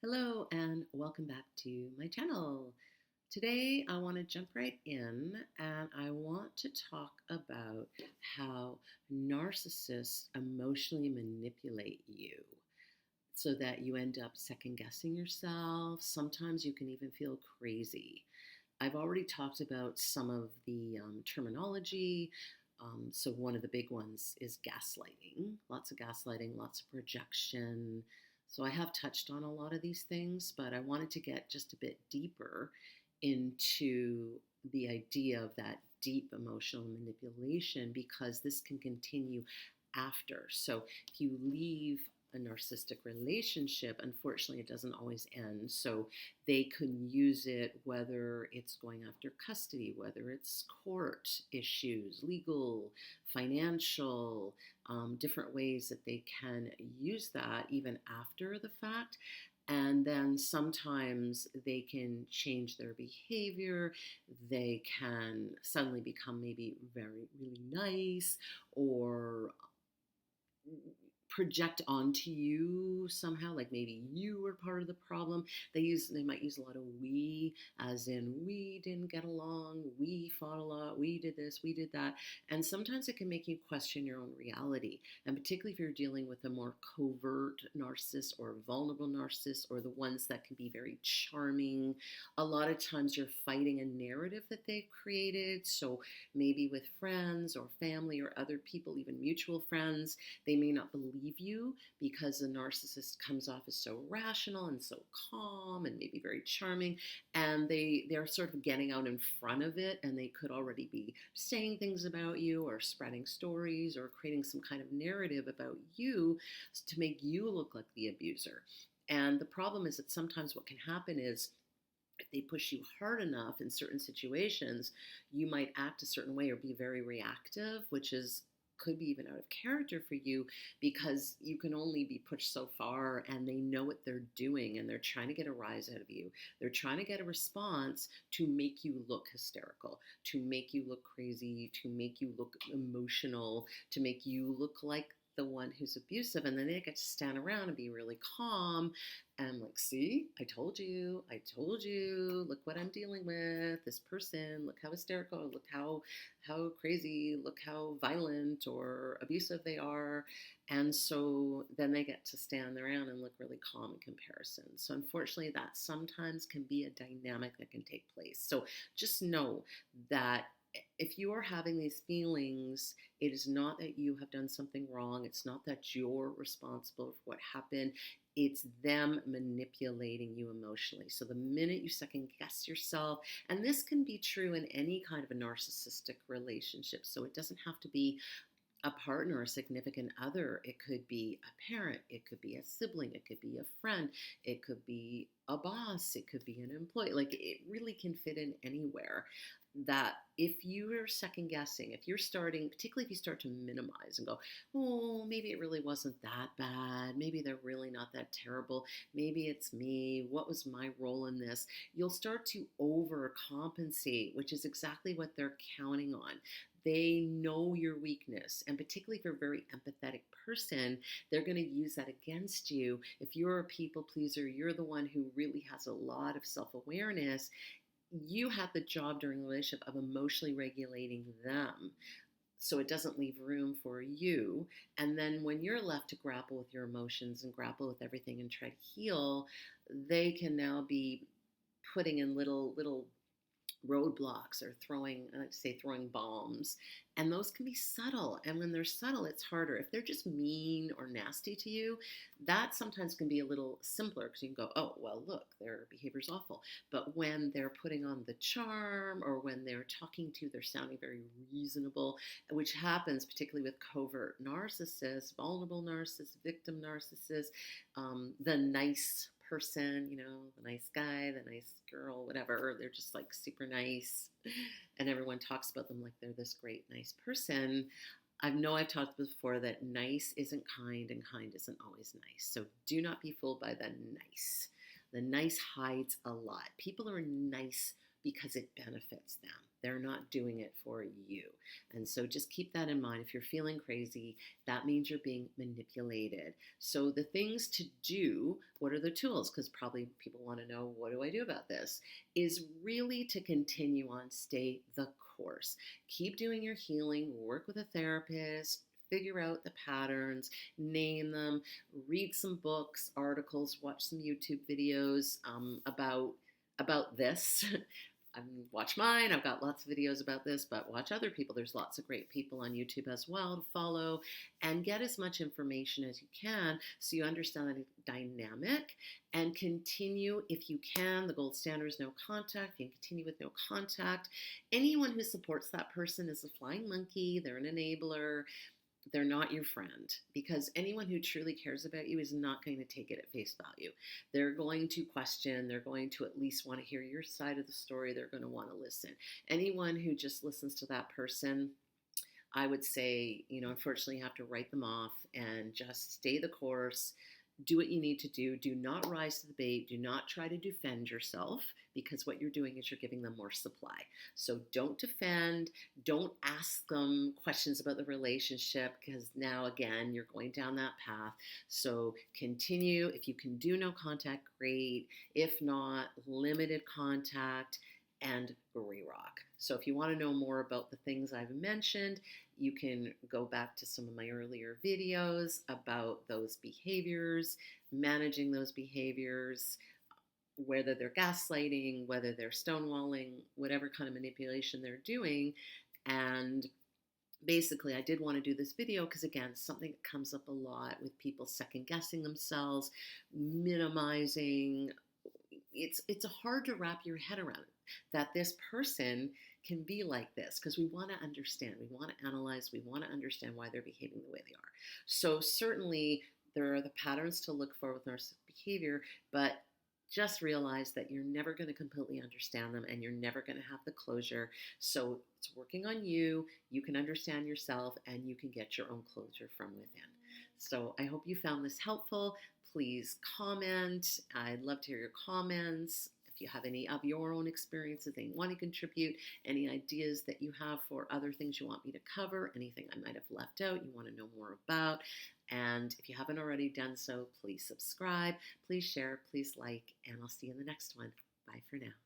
Hello and welcome back to my channel. Today I want to jump right in and I want to talk about how narcissists emotionally manipulate you so that you end up second guessing yourself. Sometimes you can even feel crazy. I've already talked about some of the terminology. So, one of the big ones is gaslighting. Lots of gaslighting, lots of projection. So, I have touched on a lot of these things, but I wanted to get just a bit deeper into the idea of that deep emotional manipulation because this can continue after. So, if you leave a narcissistic relationship, unfortunately, it doesn't always end. So they can use it whether it's going after custody, whether it's court issues, legal, financial, different ways that they can use that even after the fact. And then sometimes they can change their behavior. They can suddenly become maybe very, really nice or project onto you somehow, like maybe you were part of the problem. They might use a lot of we, as in we didn't get along, we fought a lot, we did this, we did that. And sometimes it can make you question your own reality. And particularly if you're dealing with a more covert narcissist or vulnerable narcissist, or the ones that can be very charming, a lot of times you're fighting a narrative that they've created. So maybe with friends or family or other people, even mutual friends, they may not believe you because the narcissist comes off as so rational and so calm and maybe very charming, and they're sort of getting out in front of it, and they could already be saying things about you or spreading stories or creating some kind of narrative about you to make you look like the abuser. And the problem is that sometimes what can happen is if they push you hard enough in certain situations, you might act a certain way or be very reactive, which is could be even out of character for you because you can only be pushed so far, and they know what they're doing, and they're trying to get a rise out of you. They're trying to get a response to make you look hysterical, to make you look crazy, to make you look emotional, to make you look like the one who's abusive. And then they get to stand around and be really calm and like, see, I told you, look what I'm dealing with, this person, look how hysterical, look how crazy, look how violent or abusive they are. And so then they get to stand around and look really calm in comparison. So unfortunately, that sometimes can be a dynamic that can take place. So just know that if you are having these feelings, it is not that you have done something wrong. It's not that you're responsible for what happened. It's them manipulating you emotionally. So the minute you second guess yourself, and this can be true in any kind of a narcissistic relationship. So it doesn't have to be a partner, a significant other. It could be a parent, it could be a sibling, it could be a friend, it could be a boss, it could be an employee. Like it really can fit in anywhere. That if you are second guessing, if you're starting, particularly if you start to minimize and go, oh, maybe it really wasn't that bad, maybe they're really not that terrible, maybe it's me, what was my role in this? You'll start to overcompensate, which is exactly what they're counting on. They know your weakness, and particularly if you're a very empathetic person, they're going to use that against you. If you're a people pleaser, you're the one who really has a lot of self-awareness. You have the job during the relationship of emotionally regulating them so it doesn't leave room for you. And then when you're left to grapple with your emotions and grapple with everything and try to heal, they can now be putting in little roadblocks or throwing, I like to say throwing bombs. And those can be subtle. And when they're subtle, it's harder. If they're just mean or nasty to you, that sometimes can be a little simpler because you can go, oh, well, look, their behavior's awful. But when they're putting on the charm, or when they're talking to you, they're sounding very reasonable, which happens particularly with covert narcissists, vulnerable narcissists, victim narcissists, the nice person, the nice guy, the nice girl, whatever. They're just like super nice, and everyone talks about them like they're this great, nice person. I know I've talked before that nice isn't kind and kind isn't always nice. So do not be fooled by the nice. The nice hides a lot. People are nice because it benefits them. They're not doing it for you. And so just keep that in mind. If you're feeling crazy, that means you're being manipulated. So the things to do, what are the tools? Because probably people want to know, what do I do about this? Is really to continue on, stay the course. Keep doing your healing, work with a therapist, figure out the patterns, name them, read some books, articles, watch some YouTube videos about this. Watch mine. I've got lots of videos about this, but watch other people. There's lots of great people on YouTube as well to follow, and get as much information as you can so you understand the dynamic, and continue if you can. The gold standard is no contact. You can continue with no contact. Anyone who supports that person is a flying monkey. They're an enabler. They're not your friend, because anyone who truly cares about you is not going to take it at face value. They're going to question. They're going to at least want to hear your side of the story. They're going to want to listen. Anyone who just listens to that person, I would say, unfortunately, you have to write them off and just stay the course. Do what you need to do. Do not rise to the bait. Do not try to defend yourself, because what you're doing is you're giving them more supply. So don't defend. Don't ask them questions about the relationship, because now, again, you're going down that path. So continue. If you can do no contact, great. If not, limited contact and re-rock. So if you want to know more about the things I've mentioned, you can go back to some of my earlier videos about those behaviors, managing those behaviors, whether they're gaslighting, whether they're stonewalling, whatever kind of manipulation they're doing. And basically, I did want to do this video because, again, something that comes up a lot with people second guessing themselves, minimizing. It's hard to wrap your head around that this person can be like this, because we want to understand, we want to analyze, we want to understand why they're behaving the way they are. So certainly there are the patterns to look for with narcissistic behavior, but just realize that you're never going to completely understand them, and you're never going to have the closure. So it's working on you. You can understand yourself, and you can get your own closure from within. So I hope you found this helpful. Please comment. I'd love to hear your comments. If you have any of your own experiences that you want to contribute, any ideas that you have for other things you want me to cover, anything I might have left out you want to know more about. And if you haven't already done so, please subscribe, please share, please like, and I'll see you in the next one. Bye for now.